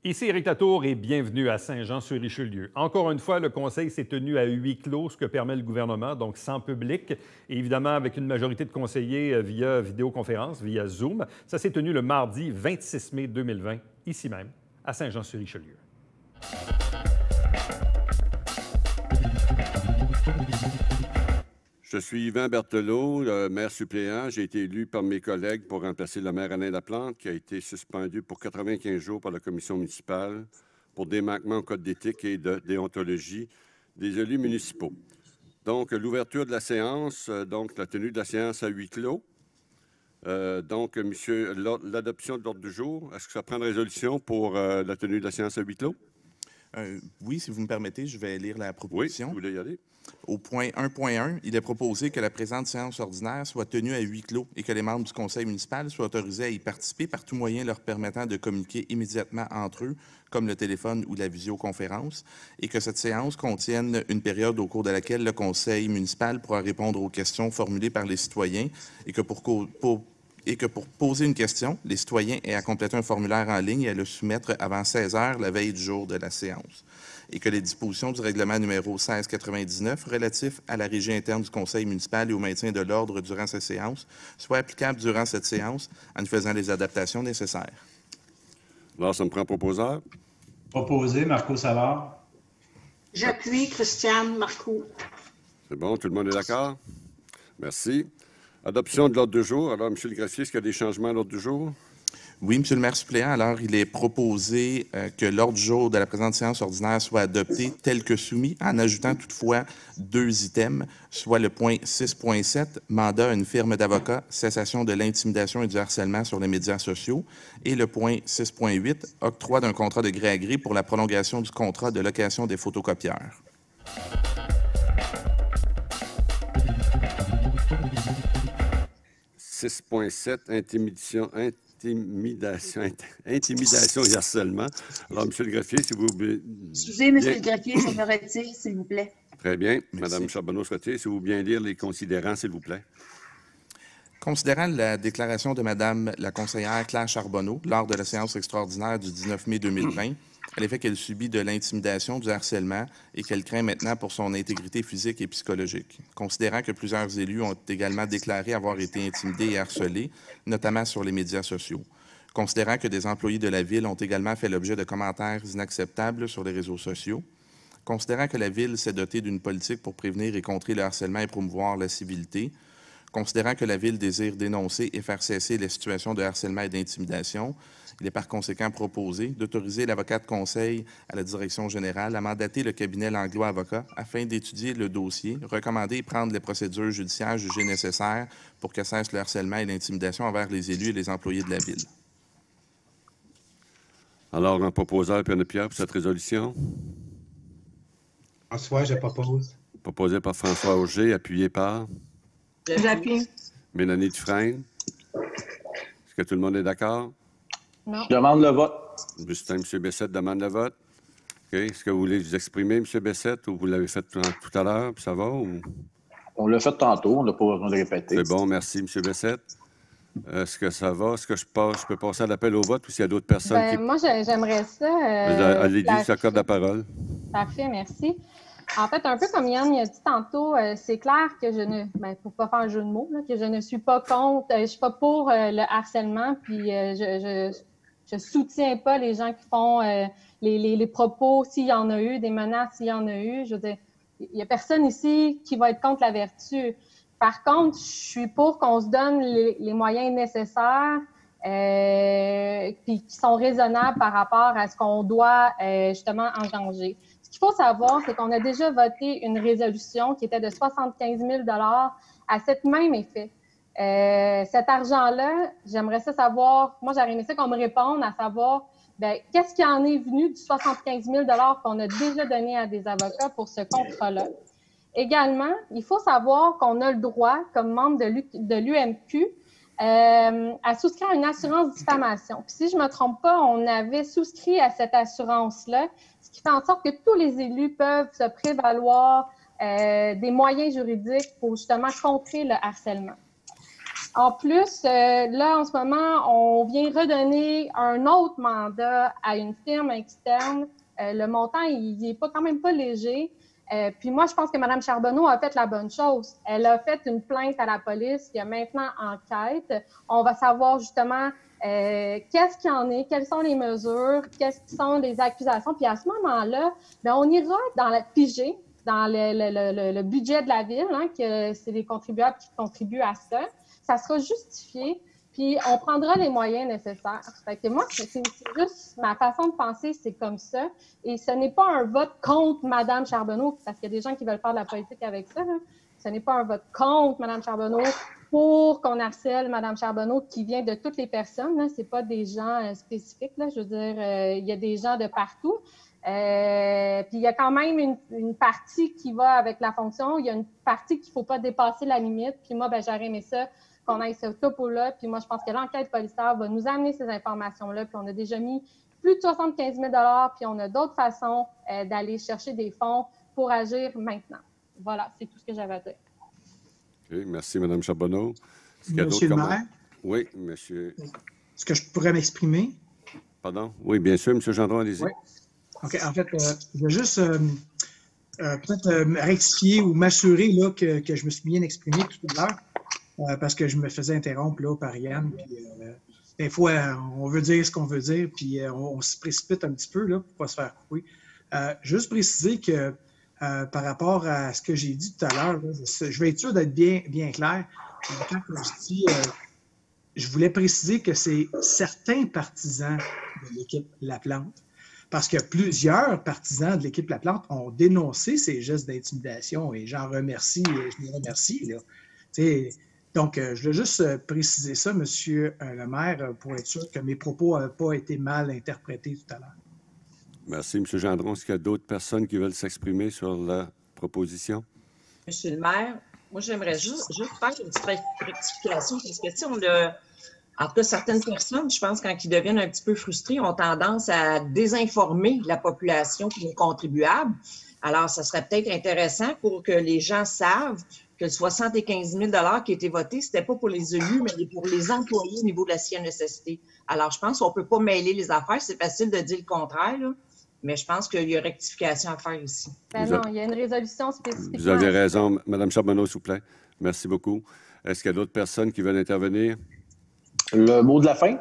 Ici Éric Latour et bienvenue à Saint-Jean-sur-Richelieu. Encore une fois, le Conseil s'est tenu à huis clos, ce que permet le gouvernement, donc sans public, et évidemment avec une majorité de conseillers via vidéoconférence, via Zoom. Ça s'est tenu le mardi 26 mai 2020, ici même, à Saint-Jean-sur-Richelieu. Je suis Yvan Berthelot, le maire suppléant. J'ai été élu par mes collègues pour remplacer le maire Alain Laplante, qui a été suspendu pour 95 jours par la commission municipale pour des manquements au code d'éthique et de déontologie des élus municipaux. Donc, l'ouverture de la séance, donc la tenue de la séance à huis clos. Monsieur, l'adoption de l'ordre du jour, est-ce que ça prend une résolution pour la tenue de la séance à huis clos? Oui, si vous me permettez, je vais lire la proposition. Oui, vous voulez y aller? Au point 1.1, il est proposé que la présente séance ordinaire soit tenue à huis clos et que les membres du conseil municipal soient autorisés à y participer par tout moyen leur permettant de communiquer immédiatement entre eux, comme le téléphone ou la visioconférence, et que cette séance contienne une période au cours de laquelle le conseil municipal pourra répondre aux questions formulées par les citoyens et que pour poser une question, les citoyens aient à compléter un formulaire en ligne et à le soumettre avant 16 heures la veille du jour de la séance. Et que les dispositions du règlement numéro 1699 relatif à la régie interne du conseil municipal et au maintien de l'ordre durant cette séance soient applicables durant cette séance en y faisant les adaptations nécessaires. Alors, ça me prend proposeur. Proposé, Marco Savard. J'appuie, Christiane Marcoux. C'est bon, tout le monde est d'accord? Merci. Adoption de l'ordre du jour. Alors, M. le greffier, est-ce qu'il y a des changements à l'ordre du jour? Oui, M. le maire suppléant. Alors, il est proposé que l'ordre du jour de la présente séance ordinaire soit adopté tel que soumis, en ajoutant toutefois 2 items, soit le point 6.7, mandat à une firme d'avocats, cessation de l'intimidation et du harcèlement sur les médias sociaux, et le point 6.8, octroi d'un contrat de gré à gré pour la prolongation du contrat de location des photocopieurs. « 6.7, intimidation et harcèlement. Alors, M. le greffier, si vous... Excusez, M. le greffier, je me retire, s'il vous plaît. Très bien. Merci. Mme Charbonneau-Souhaité, si vous bien lire les considérants, s'il vous plaît. Considérant la déclaration de Mme la conseillère Claire Charbonneau lors de la séance extraordinaire du 19 mai 2020, à l'effet qu'elle subit de l'intimidation, du harcèlement et qu'elle craint maintenant pour son intégrité physique et psychologique. Considérant que plusieurs élus ont également déclaré avoir été intimidés et harcelés, notamment sur les médias sociaux. Considérant que des employés de la Ville ont également fait l'objet de commentaires inacceptables sur les réseaux sociaux. Considérant que la Ville s'est dotée d'une politique pour prévenir et contrer le harcèlement et promouvoir la civilité. Considérant que la Ville désire dénoncer et faire cesser les situations de harcèlement et d'intimidation, il est par conséquent proposé d'autoriser l'avocat de conseil à la direction générale à mandater le cabinet Langlois Avocat afin d'étudier le dossier, recommander et prendre les procédures judiciaires jugées nécessaires pour que cesse le harcèlement et l'intimidation envers les élus et les employés de la Ville. Alors, un proposeur, Pierre Pierre, pour cette résolution. François, je propose. Proposé par François Auger, appuyé par... J'appuie. Mélanie Dufresne. Est-ce que tout le monde est d'accord? Non. Je demande le vote. Justin, M. Bessette demande le vote. OK. Est-ce que vous voulez vous exprimer, M. Bessette, ou vous l'avez fait tout à l'heure, puis ça va? Ou... On l'a fait tantôt, on n'a pas besoin de répéter. C'est bon, merci, M. Bessette. Est-ce que ça va? Est-ce que je peux passer à l'appel au vote ou s'il y a d'autres personnes qui... Moi, j'aimerais ça... Allez-y, ça accorde la parole. Parfait, merci. En fait, un peu comme Yann a dit tantôt, c'est clair que je ne, pour pas faire un jeu de mots, là, que je ne suis pas contre, je suis pas pour le harcèlement, puis je soutiens pas les gens qui font les propos, s'il y en a eu, des menaces, s'il y en a eu. Je veux dire, il y a personne ici qui va être contre la vertu. Par contre, je suis pour qu'on se donne les moyens nécessaires, puis qui sont raisonnables par rapport à ce qu'on doit justement engranger. Ce qu'il faut savoir, c'est qu'on a déjà voté une résolution qui était de 75 000 $ à cet même effet. Cet argent-là, j'aimerais ça savoir, moi j'aurais aimé ça qu'on me réponde à savoir, qu'est-ce qui en est venu du 75 000 $ qu'on a déjà donné à des avocats pour ce contrat-là. Également, il faut savoir qu'on a le droit, comme membre de l'UMQ, à souscrire à une assurance diffamation. Puis si je ne me trompe pas, on avait souscrit à cette assurance-là, ce qui fait en sorte que tous les élus peuvent se prévaloir des moyens juridiques pour justement contrer le harcèlement. En plus, là, en ce moment, on vient redonner un autre mandat à une firme externe. Le montant, il n'est pas quand même pas léger. Puis moi, je pense que Mme Charbonneau a fait la bonne chose. Elle a fait une plainte à la police. Il y a maintenant enquête. On va savoir justement qu'est-ce qu'il y en est, quelles sont les mesures, quelles sont les accusations. Puis à ce moment-là, bien, on ira dans la piger, dans le budget de la ville, hein, que c'est les contribuables qui contribuent à ça. Ça sera justifié, puis on prendra les moyens nécessaires. Fait que moi, c'est juste ma façon de penser, c'est comme ça. Et ce n'est pas un vote contre Mme Charbonneau, parce qu'il y a des gens qui veulent faire de la politique avec ça. Là. Ce n'est pas un vote contre Mme Charbonneau pour qu'on harcèle Mme Charbonneau qui vient de toutes les personnes. Ce n'est pas des gens spécifiques. Là. Je veux dire, il y a des gens de partout. Puis il y a quand même une partie qui va avec la fonction. Il y a une partie qu'il ne faut pas dépasser la limite. Puis moi, j'aurais aimé ça qu'on aille ce topo-là. Puis moi, je pense que l'enquête policière va nous amener ces informations-là. Puis on a déjà mis plus de 75 000 $, puis on a d'autres façons d'aller chercher des fonds pour agir maintenant. Voilà, c'est tout ce que j'avais à dire. OK, merci, Mme Charbonneau. Monsieur le maire? Oui, monsieur. Est-ce que je pourrais m'exprimer? Pardon? Oui, bien sûr, M. Gendron, allez-y. Oui. OK, en fait, je vais juste peut-être rectifier ou m'assurer là, que je me suis bien exprimé tout à l'heure. Parce que je me faisais interrompre là, par Yann. Puis, des fois, on veut dire ce qu'on veut dire, puis on se précipite un petit peu là, pour ne pas se faire couper. Juste préciser que par rapport à ce que j'ai dit tout à l'heure, je vais être sûr d'être bien clair. Quand je dis, je voulais préciser que c'est certains partisans de l'équipe Laplante, parce que plusieurs partisans de l'équipe Laplante ont dénoncé ces gestes d'intimidation et j'en remercie, je les remercie. Là. Donc, je veux juste préciser ça, Monsieur le maire, pour être sûr que mes propos n'ont pas été mal interprétés tout à l'heure. Merci, M. Gendron. Est-ce qu'il y a d'autres personnes qui veulent s'exprimer sur la proposition? Monsieur le maire, moi, j'aimerais juste faire une petite rectification parce que, tu sais, on a... En tout cas, certaines personnes, je pense, quand ils deviennent un petit peu frustrés, ont tendance à désinformer la population et les contribuables. Alors, ça serait peut-être intéressant pour que les gens savent que le 75 000 $ qui a été voté, ce n'était pas pour les élus, mais pour les employés au niveau de la CNESST. Alors, je pense qu'on ne peut pas mêler les affaires. C'est facile de dire le contraire, là, mais je pense qu'il y a rectification à faire ici. Ben non, il y a une résolution spécifique. Vous avez raison. Mme Charbonneau, s'il vous plaît. Merci beaucoup. Est-ce qu'il y a d'autres personnes qui veulent intervenir? Le mot de la fin?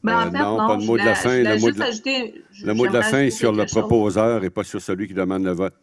Ben, en fait, non, pas le mot de la fin. Le mot de la fin est sur le proposeur et pas sur celui qui demande le vote.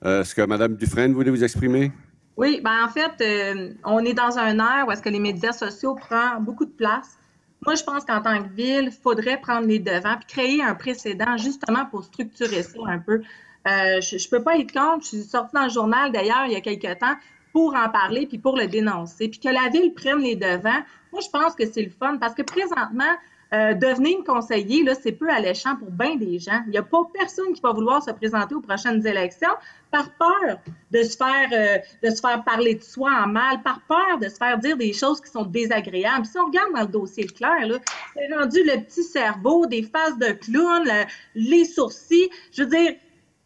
Est-ce que Mme Dufresne voulait vous exprimer? Oui, bien en fait, on est dans un ère où est-ce que les médias sociaux prennent beaucoup de place. Moi, je pense qu'en tant que ville, il faudrait prendre les devants et créer un précédent justement pour structurer ça un peu. Je ne peux pas être contre. Je suis sortie dans le journal, d'ailleurs, il y a quelques temps, pour en parler puis pour le dénoncer. Puis que la ville prenne les devants, moi, je pense que c'est le fun parce que présentement, devenir conseiller, là, c'est peu alléchant pour bien des gens. Il n'y a pas personne qui va vouloir se présenter aux prochaines élections par peur de se faire parler de soi en mal, par peur de se faire dire des choses qui sont désagréables. Si on regarde dans le dossier clair, là, c'est rendu le petit cerveau, des faces de clown, les sourcils. Je veux dire,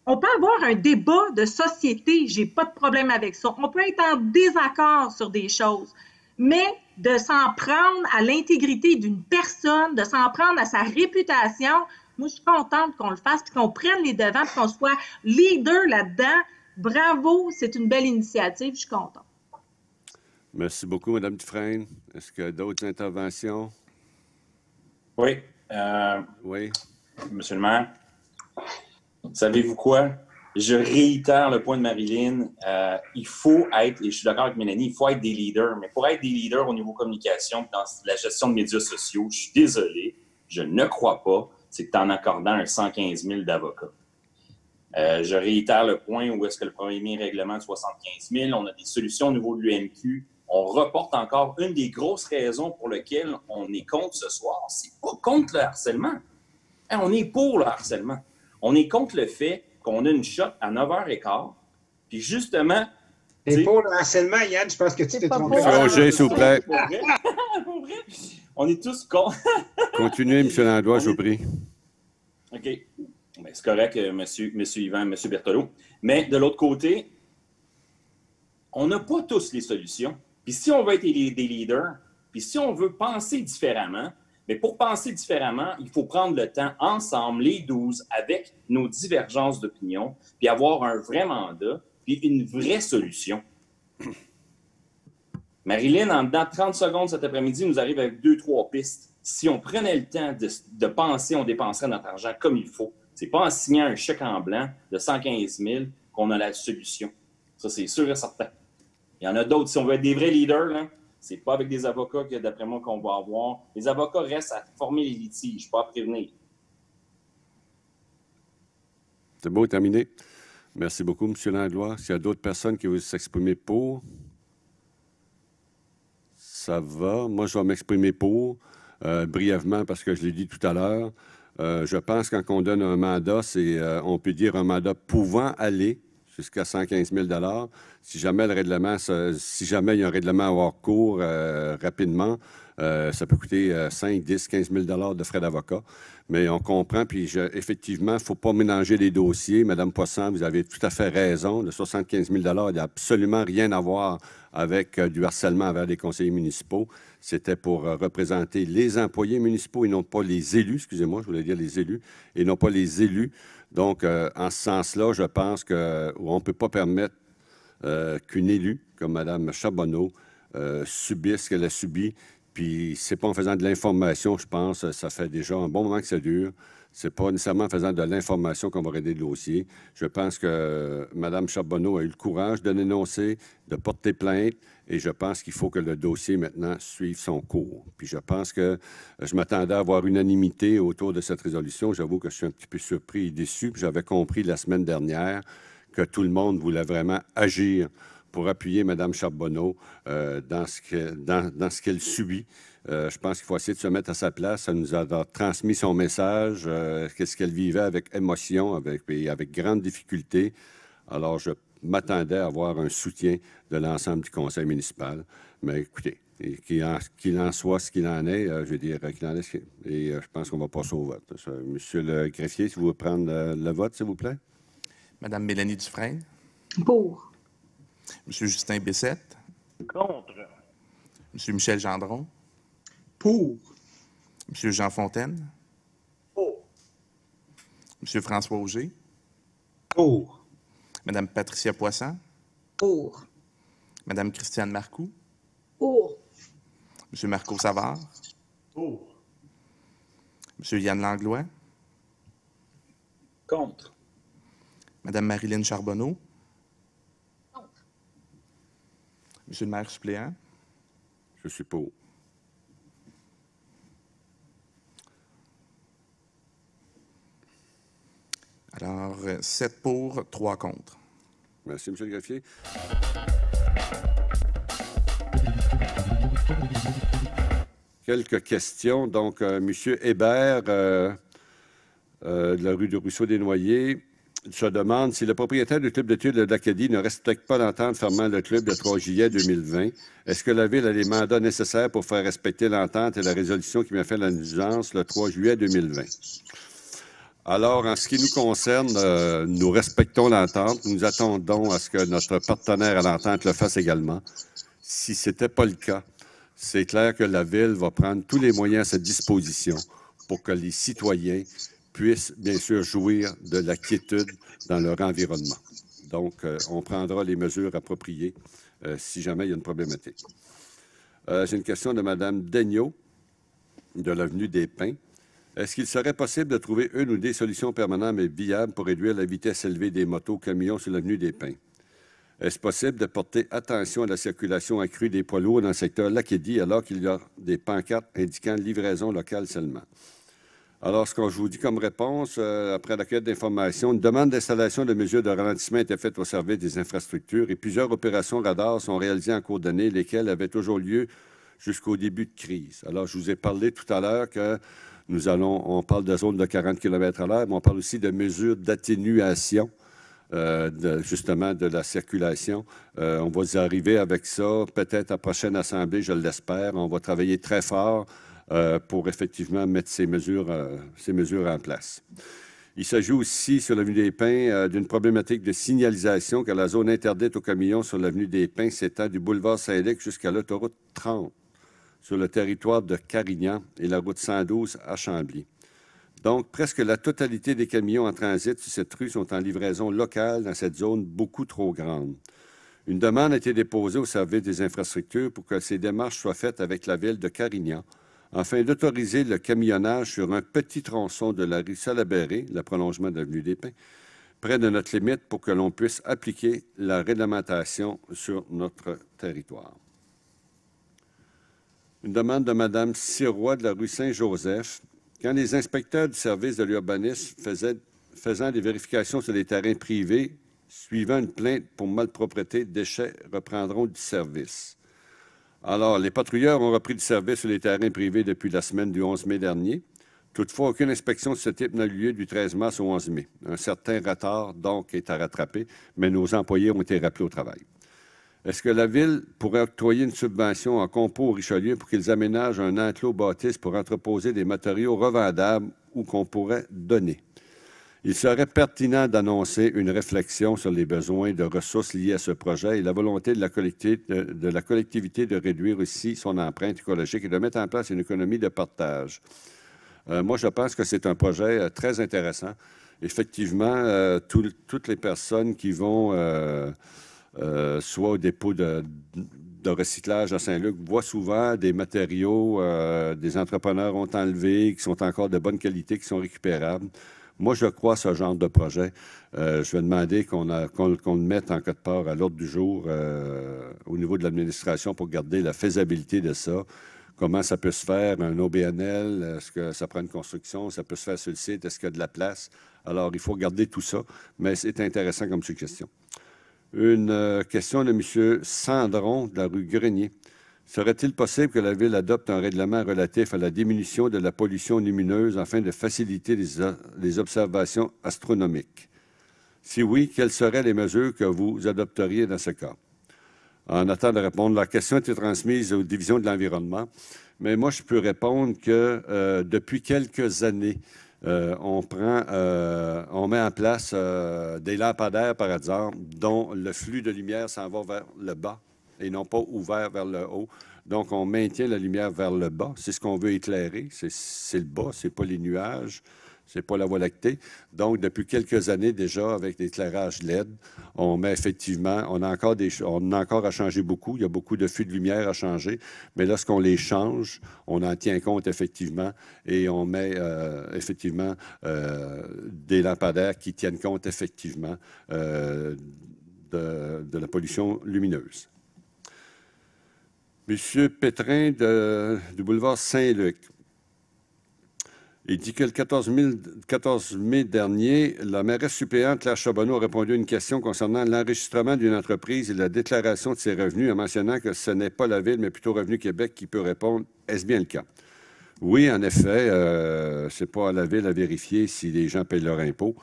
on peut avoir un débat de société, j'ai pas de problème avec ça. On peut être en désaccord sur des choses, mais de s'en prendre à l'intégrité d'une personne, de s'en prendre à sa réputation, moi, je suis contente qu'on le fasse, puis qu'on prenne les devants, puis qu'on soit leader là-dedans. Bravo, c'est une belle initiative, je suis contente. Merci beaucoup, Mme Dufresne. Est-ce qu'il y a d'autres interventions? Oui. Oui. Monsieur le maire, savez-vous quoi? Je réitère le point de Marilyn. Il faut être, et je suis d'accord avec Mélanie, il faut être des leaders. Mais pour être des leaders au niveau communication, dans la gestion de médias sociaux, je suis désolé, je ne crois pas, c'est que en accordant un 115 000 d'avocats. Je réitère le point où est-ce que le premier règlement de 75 000, on a des solutions au niveau de l'UMQ. On reporte encore une des grosses raisons pour lesquelles on est contre ce soir. C'est pas contre le harcèlement. On est pour le harcèlement. On est contre le fait qu'on a une shot à 9h15, puis justement... Et pour le harcèlement, Yann, je pense que tu t'es trompé. Roger, s'il vous plaît. Pour vrai? On est tous contre. Continuez, M. Landois, je vous prie. OK. Ben, c'est correct, M. Yvan, M. Berthelot. Mais de l'autre côté, on n'a pas tous les solutions. Puis si on veut être des leaders, Puis si on veut penser différemment, mais pour penser différemment, il faut prendre le temps ensemble, les 12, avec nos divergences d'opinion, puis avoir un vrai mandat, puis une vraie solution. Marilyn, en dedans de 30 secondes cet après-midi, nous arrive avec 2-3 pistes. Si on prenait le temps de penser, on dépenserait notre argent comme il faut. Ce n'est pas en signant un chèque en blanc de 115 000 qu'on a la solution. Ça, c'est sûr et certain. Il y en a d'autres. Si on veut être des vrais leaders, ce n'est pas avec des avocats que, d'après moi, qu'on va avoir. Les avocats restent à former les litiges, pas à prévenir. C'est beau, terminé. Merci beaucoup, M. Langlois. S'il y a d'autres personnes qui veulent s'exprimer pour, ça va. Moi, je vais m'exprimer pour, brièvement, parce que je l'ai dit tout à l'heure. Je pense que quand on donne un mandat, on peut dire un mandat pouvant aller jusqu'à 115 000 $. Si jamais il y a un règlement à avoir cours rapidement, ça peut coûter 5, 10, 15 000 $ de frais d'avocat. Mais on comprend, puis effectivement, il ne faut pas mélanger les dossiers. Madame Poisson, vous avez tout à fait raison. Le 75 000 $, il n'y a absolument rien à voir avec du harcèlement envers les conseillers municipaux. C'était pour représenter les employés municipaux et non pas les élus. Excusez-moi, je voulais dire les élus, et non pas les élus. Donc, en ce sens-là, je pense qu'on ne peut pas permettre qu'une élue, comme Mme Charbonneau, subisse ce qu'elle a subi. Puis, c'est pas en faisant de l'information, je pense, ça fait déjà un bon moment que ça dure. C'est pas nécessairement en faisant de l'information qu'on va régler le dossier. Je pense que Mme Charbonneau a eu le courage de dénoncer, de porter plainte, et je pense qu'il faut que le dossier, maintenant, suive son cours. Puis je pense que je m'attendais à avoir unanimité autour de cette résolution. J'avoue que je suis un petit peu surpris et déçu. Puis j'avais compris la semaine dernière que tout le monde voulait vraiment agir pour appuyer Mme Charbonneau dans ce qu'elle subit. Je pense qu'il faut essayer de se mettre à sa place. Elle nous a transmis son message, qu'est-ce qu'elle vivait avec émotion, avec grande difficulté. Alors, je m'attendais à avoir un soutien de l'ensemble du conseil municipal. Mais écoutez, qu'il en soit ce qu'il en est, je veux dire, qu'il en est, et je pense qu'on va passer au vote. Monsieur le greffier, si vous voulez prendre le vote, s'il vous plaît. Madame Mélanie Dufresne. Pour. Monsieur Justin Bessette. Contre. Monsieur Michel Gendron. Pour. Monsieur Jean Fontaine. Pour. Monsieur François Auger. Pour. Madame Patricia Poisson. Pour. Madame Christiane Marcoux. Pour. Monsieur Marco Savard. Pour. Monsieur Yann Langlois. Contre. Madame Marilyn Charbonneau. Contre. Monsieur le maire suppléant. Je suis pour. Alors, 7 pour, 3 contre. Merci, M. le greffier. Quelques questions. Donc, M. Hébert, de la rue de Ruisseau-des-Noyers, se demande si le propriétaire du club d'études de l'Acadie ne respecte pas l'entente fermant le club le 3 juillet 2020. Est-ce que la Ville a les mandats nécessaires pour faire respecter l'entente et la résolution qui m'a fait la nuisance le 3 juillet 2020? Alors, en ce qui nous concerne, nous respectons l'entente. Nous attendons à ce que notre partenaire à l'entente le fasse également. Si ce n'était pas le cas, c'est clair que la Ville va prendre tous les moyens à sa disposition pour que les citoyens puissent, bien sûr, jouir de la quiétude dans leur environnement. Donc, on prendra les mesures appropriées si jamais il y a une problématique. J'ai une question de Mme Daigneault, de l'avenue des Pins. Est-ce qu'il serait possible de trouver une ou des solutions permanentes et viables pour réduire la vitesse élevée des motos camions sur l'avenue des Pins? Est-ce possible de porter attention à la circulation accrue des poids lourds dans le secteur Lacadie alors qu'il y a des pancartes indiquant livraison locale seulement? Alors, ce que je vous dis comme réponse, après la recueil d'informations, une demande d'installation de mesures de ralentissement a été faite au service des infrastructures et plusieurs opérations radars sont réalisées en cours d'année, lesquelles avaient toujours lieu jusqu'au début de crise. Alors, je vous ai parlé tout à l'heure que on parle de zone de 40 km/h, mais on parle aussi de mesures d'atténuation, justement, de la circulation. On va y arriver avec ça, peut-être à la prochaine Assemblée, je l'espère. On va travailler très fort pour effectivement mettre ces mesures en place. Il s'agit aussi, sur l'avenue des Pins, d'une problématique de signalisation, car la zone interdite aux camions sur l'avenue des Pins s'étend du boulevard Saint-Luc jusqu'à l'autoroute 30. sur le territoire de Carignan et la route 112 à Chambly. Donc, presque la totalité des camions en transit sur cette rue sont en livraison locale dans cette zone beaucoup trop grande. Une demande a été déposée au service des infrastructures pour que ces démarches soient faites avec la ville de Carignan afin d'autoriser le camionnage sur un petit tronçon de la rue Salaberry, le prolongement de l'avenue des Pins, près de notre limite pour que l'on puisse appliquer la réglementation sur notre territoire. Une demande de Mme Sirois de la rue Saint-Joseph. Quand les inspecteurs du service de l'urbanisme faisant des vérifications sur les terrains privés suivant une plainte pour malpropreté, déchets reprendront du service. Alors, les patrouilleurs ont repris du service sur les terrains privés depuis la semaine du 11 mai dernier. Toutefois, aucune inspection de ce type n'a eu lieu du 13 mars au 11 mai. Un certain retard, donc, est à rattraper, mais nos employés ont été rappelés au travail. Est-ce que la Ville pourrait octroyer une subvention en compo au Richelieu pour qu'ils aménagent un enclos bâtisse pour entreposer des matériaux revendables ou qu'on pourrait donner? Il serait pertinent d'annoncer une réflexion sur les besoins de ressources liées à ce projet et la volonté de la collectivité de réduire aussi son empreinte écologique et de mettre en place une économie de partage. Moi, je pense que c'est un projet très intéressant. Effectivement, toutes les personnes qui vont soit au dépôt de recyclage à Saint-Luc voient souvent des matériaux, des entrepreneurs ont enlevé, qui sont encore de bonne qualité, qui sont récupérables. Moi, je crois à ce genre de projet. Je vais demander qu'on le mette en quelque part à l'ordre du jour au niveau de l'administration pour garder la faisabilité de ça. Comment ça peut se faire, un OBNL, est-ce que ça prend une construction, ça peut se faire sur le site, est-ce qu'il y a de la place? Alors, il faut garder tout ça, mais c'est intéressant comme suggestion. Une question de M. Sandron de la rue Grenier. Serait-il possible que la Ville adopte un règlement relatif à la diminution de la pollution lumineuse afin de faciliter les observations astronomiques? Si oui, quelles seraient les mesures que vous adopteriez dans ce cas? En attendant de répondre, la question a été transmise aux divisions de l'environnement, mais moi, je peux répondre que depuis quelques années, on met en place des lampadaires, par exemple, dont le flux de lumière s'en va vers le bas et non pas ouvert vers le haut. Donc, on maintient la lumière vers le bas. C'est ce qu'on veut éclairer. C'est le bas, ce n'est pas les nuages, ce n'est pas la Voie lactée. Donc, depuis quelques années déjà, avec l'éclairage LED, on met effectivement, on a encore à changer beaucoup. Il y a beaucoup de fûts de lumière à changer. Mais lorsqu'on les change, on en tient compte effectivement et on met effectivement des lampadaires qui tiennent compte effectivement de la pollution lumineuse. Monsieur Pétrin du boulevard Saint-Luc. Il dit que le 14 mai dernier, la mairesse suppléante Claire Charbonneau a répondu à une question concernant l'enregistrement d'une entreprise et la déclaration de ses revenus en mentionnant que ce n'est pas la Ville, mais plutôt Revenu Québec qui peut répondre. Est-ce bien le cas? Oui, en effet, ce n'est pas à la Ville à vérifier si les gens payent leur impôt.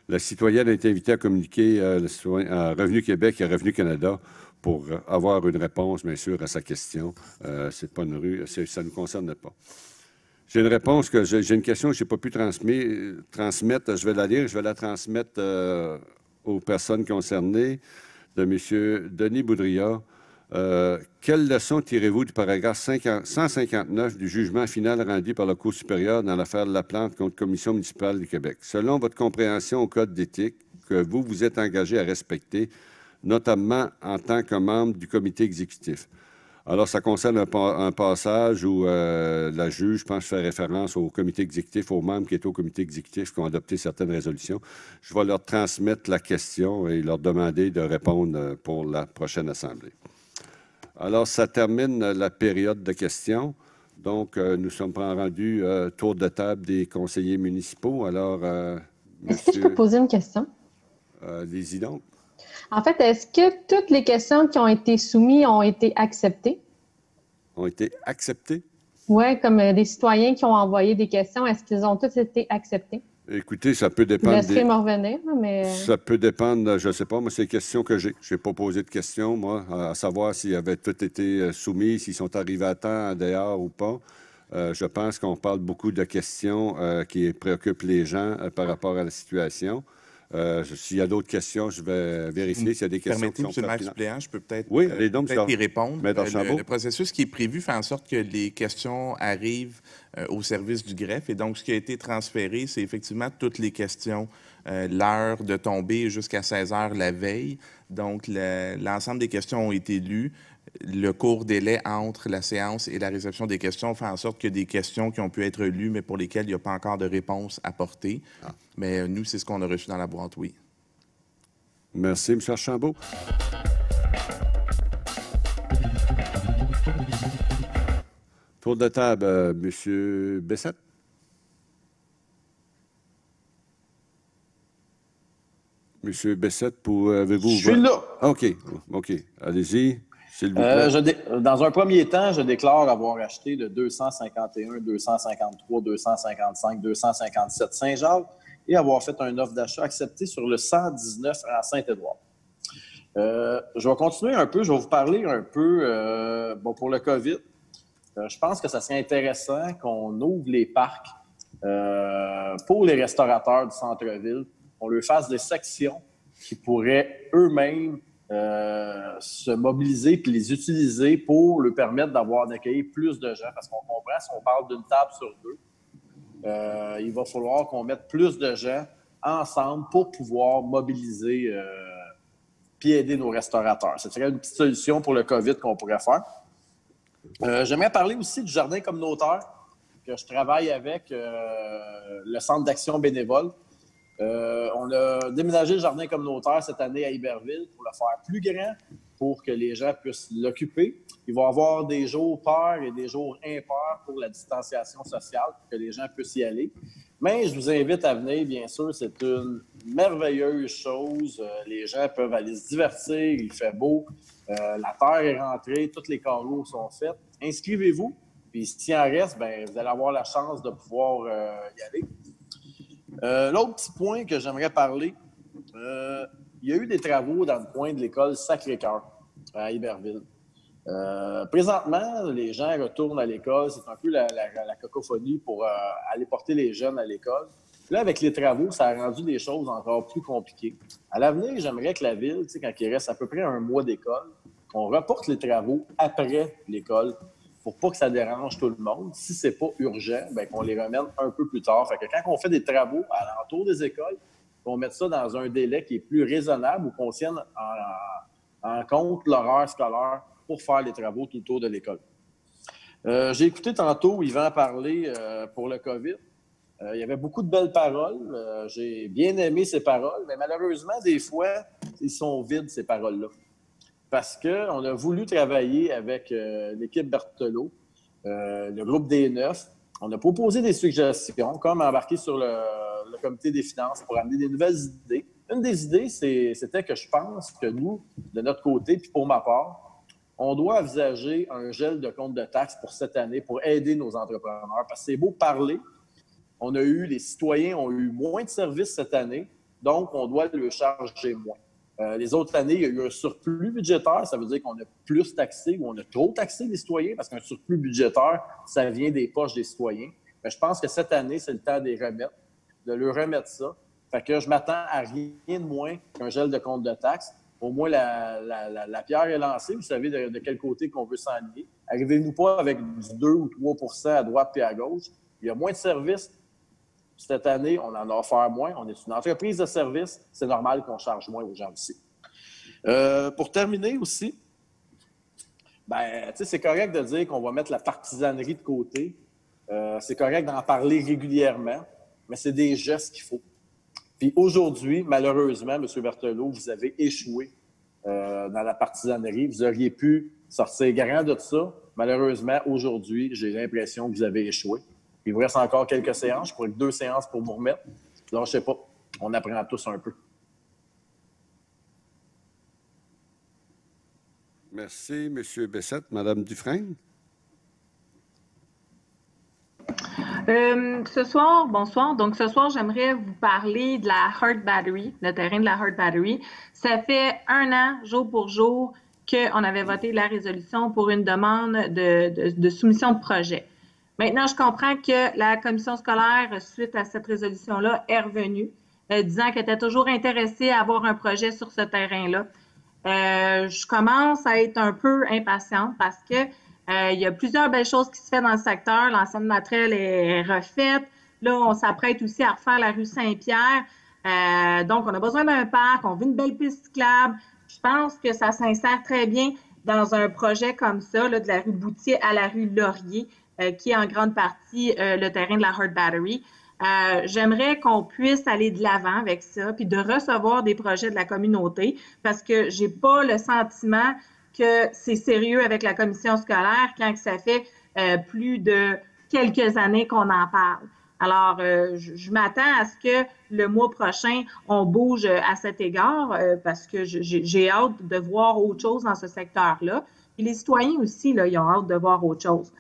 La citoyenne a été invitée à communiquer à Revenu Québec et à Revenu Canada pour avoir une réponse, bien sûr, à sa question. C'est pas une rue, ça ne nous concerne pas. J'ai une réponse j'ai une question que je n'ai pas pu transmettre. Je vais la lire, je vais la transmettre aux personnes concernées de M. Denis Boudria. Quelle leçon tirez-vous du paragraphe 159 du jugement final rendu par la Cour supérieure dans l'affaire de Laplante contre la Commission municipale du Québec? Selon votre compréhension au Code d'éthique que vous vous êtes engagé à respecter, notamment en tant que membre du comité exécutif. Alors, ça concerne un passage où la juge, je pense, fait référence au comité exécutif, aux membres qui étaient au comité exécutif qui ont adopté certaines résolutions. Je vais leur transmettre la question et leur demander de répondre pour la prochaine Assemblée. Alors, ça termine la période de questions. Donc, nous sommes rendus tour de table des conseillers municipaux. Alors, Est-ce que je peux poser une question? Allez-y donc. En fait, est-ce que toutes les questions qui ont été soumises ont été acceptées? Ont été acceptées? Oui, comme des citoyens qui ont envoyé des questions, est-ce qu'ils ont toutes été acceptées? Écoutez, ça peut dépendre. Je laisserai me revenir, mais... Ça peut dépendre, je ne sais pas, moi, c'est les questions que j'ai. Je n'ai pas posé de questions, moi, à savoir s'ils avaient toutes été soumis, s'ils sont arrivés à temps, en dehors ou pas. Je pense qu'on parle beaucoup de questions qui préoccupent les gens par rapport à la situation. S'il y a d'autres questions, je vais vérifier s'il y a des questions. Permettez, M. le maire suppléant, je peux peut-être oui, allez donc, y répondre. Le processus qui est prévu fait en sorte que les questions arrivent au service du greffe. Et donc, ce qui a été transféré, c'est effectivement toutes les questions, l'heure de tomber jusqu'à 16 heures la veille. Donc, l'ensemble des questions ont été lues. Le court délai entre la séance et la réception des questions fait en sorte que des questions qui ont pu être lues, mais pour lesquelles il n'y a pas encore de réponse apportée. Mais nous, c'est ce qu'on a reçu dans la boîte, oui. Merci, M. Archambault. Tour de table, M. Bessette. M. Bessette, avez-vous... Je suis là. OK. Allez-y. S'il vous plaît. Dans un premier temps, je déclare avoir acheté le 251, 253, 255, 257 Saint-Jacques et avoir fait une offre d'achat acceptée sur le 119 à Saint-Édouard. Je vais continuer un peu. Je vais vous parler un peu pour le COVID. Je pense que ça serait intéressant qu'on ouvre les parcs pour les restaurateurs du centre-ville, qu'on leur fasse des sections qui pourraient eux-mêmes se mobiliser et les utiliser pour leur permettre d'accueillir plus de gens. Parce qu'on comprend, si on parle d'une table sur deux, il va falloir qu'on mette plus de gens ensemble pour pouvoir mobiliser puis aider nos restaurateurs. Ce serait une petite solution pour le COVID qu'on pourrait faire. J'aimerais parler aussi du jardin communautaire que je travaille avec le Centre d'action bénévole. On a déménagé le jardin communautaire cette année à Iberville pour le faire plus grand, pour que les gens puissent l'occuper. Il va y avoir des jours pairs et des jours impairs pour la distanciation sociale, pour que les gens puissent y aller. Mais je vous invite à venir, bien sûr, c'est une merveilleuse chose. Les gens peuvent aller se divertir, il fait beau, la terre est rentrée, tous les carreaux sont faits. Inscrivez-vous, puis s'il en reste, bien, vous allez avoir la chance de pouvoir y aller. L'autre petit point que j'aimerais parler, il y a eu des travaux dans le coin de l'école Sacré-Cœur à Iberville. Présentement, les gens retournent à l'école. C'est un peu la cacophonie pour aller porter les jeunes à l'école. Là, avec les travaux, ça a rendu des choses encore plus compliquées. À l'avenir, j'aimerais que la ville, quand il reste à peu près un mois d'école, on reporte les travaux après l'école pour pas que ça dérange tout le monde. Si c'est pas urgent, bien, qu'on les remette un peu plus tard. Fait que quand on fait des travaux à l'entour des écoles, qu'on mette ça dans un délai qui est plus raisonnable ou qu'on tienne en compte l'horaire scolaire pour faire les travaux tout autour de l'école. J'ai écouté tantôt Yvan parler pour le COVID. Il y avait beaucoup de belles paroles. J'ai bien aimé ces paroles, mais malheureusement, des fois, ils sont vides, ces paroles-là. Parce qu'on a voulu travailler avec l'équipe Berthelot, le groupe des 9. On a proposé des suggestions, comme embarquer sur le comité des finances pour amener des nouvelles idées. Une des idées, c'était que je pense que nous, de notre côté, puis pour ma part, on doit envisager un gel de compte de taxes pour cette année pour aider nos entrepreneurs. Parce que c'est beau parler. Les citoyens ont eu moins de services cette année, donc on doit le charger moins. Les autres années, il y a eu un surplus budgétaire. Ça veut dire qu'on a plus taxé ou on a trop taxé les citoyens parce qu'un surplus budgétaire, ça vient des poches des citoyens. Mais je pense que cette année, c'est le temps de leur remettre ça. Fait que je m'attends à rien de moins qu'un gel de compte de taxes. Au moins, la pierre est lancée. Vous savez de quel côté qu'on veut s'enligner. Arrivez-nous pas avec du 2 ou 3 % à droite puis à gauche. Il y a moins de services. Cette année, on en a offert moins. On est une entreprise de services. C'est normal qu'on charge moins aux gens aussi. Pour terminer aussi, c'est correct de dire qu'on va mettre la partisanerie de côté. C'est correct d'en parler régulièrement, mais c'est des gestes qu'il faut. Puis aujourd'hui, malheureusement, M. Berthelot, vous avez échoué dans la partisanerie. Vous auriez pu sortir grand de ça. Malheureusement, aujourd'hui, j'ai l'impression que vous avez échoué. Il vous reste encore quelques séances. Je pourrais que 2 séances pour vous remettre. Alors, je sais pas. On apprend tous un peu. Merci, M. Bessette. Mme Dufresne? Bonsoir. Donc, ce soir, j'aimerais vous parler de la Hart Battery, le terrain de la Hart Battery. Ça fait 1 an, jour pour jour, qu'on avait voté la résolution pour une demande de soumission de projet. Maintenant, je comprends que la commission scolaire, suite à cette résolution-là, est revenue. disant qu'elle était toujours intéressée à avoir un projet sur ce terrain-là. Je commence à être un peu impatiente parce que il y a plusieurs belles choses qui se font dans le secteur. L'ensemble naturel est refaite. Là, on s'apprête aussi à refaire la rue Saint-Pierre. Donc, on a besoin d'un parc, on veut une belle piste cyclable. Je pense que ça s'insère très bien dans un projet comme ça, là, de la rue Boutier à la rue Laurier, qui est en grande partie le terrain de la Heart Battery. J'aimerais qu'on puisse aller de l'avant avec ça, puis de recevoir des projets de la communauté, parce que j'ai pas le sentiment que c'est sérieux avec la commission scolaire quand ça fait plus de quelques années qu'on en parle. Alors, je m'attends à ce que le mois prochain, on bouge à cet égard, parce que j'ai hâte de voir autre chose dans ce secteur-là. Et les citoyens aussi, là, ils ont hâte de voir autre chose.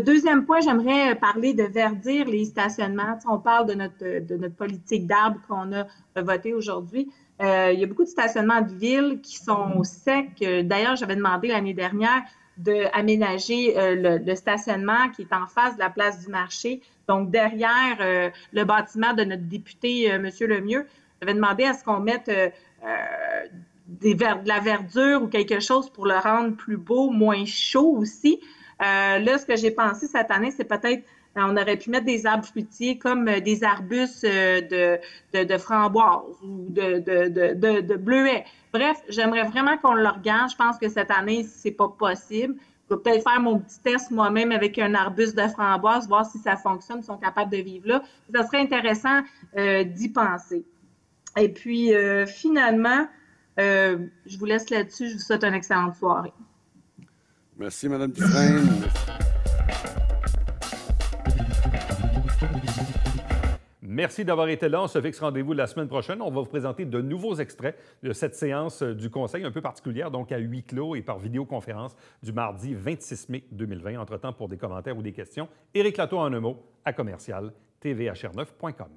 Deuxième point, j'aimerais parler de verdir les stationnements. Tu sais, on parle de notre politique d'arbres qu'on a voté aujourd'hui. Il y a beaucoup de stationnements de ville qui sont secs. D'ailleurs, j'avais demandé l'année dernière d'aménager le stationnement qui est en face de la place du marché, donc derrière le bâtiment de notre député, M. Lemieux. J'avais demandé à ce qu'on mette de la verdure ou quelque chose pour le rendre plus beau, moins chaud aussi. Là, ce que j'ai pensé cette année, c'est peut-être on aurait pu mettre des arbres fruitiers comme des arbustes de framboises ou de bleuets. Bref, j'aimerais vraiment qu'on le regarde. Je pense que cette année, c'est pas possible. Je vais peut-être faire mon petit test moi-même avec un arbuste de framboise, voir si ça fonctionne, s'ils sont capables de vivre là. Ça serait intéressant d'y penser. Et puis, finalement, je vous laisse là-dessus. Je vous souhaite une excellente soirée. Merci, Mme Dufresne. Merci d'avoir été là. On se fixe rendez-vous la semaine prochaine. On va vous présenter de nouveaux extraits de cette séance du Conseil un peu particulière, donc à huis clos et par vidéoconférence du mardi 26 mai 2020. Entre-temps, pour des commentaires ou des questions, Éric Lato en un mot à commercial tvhr9.com.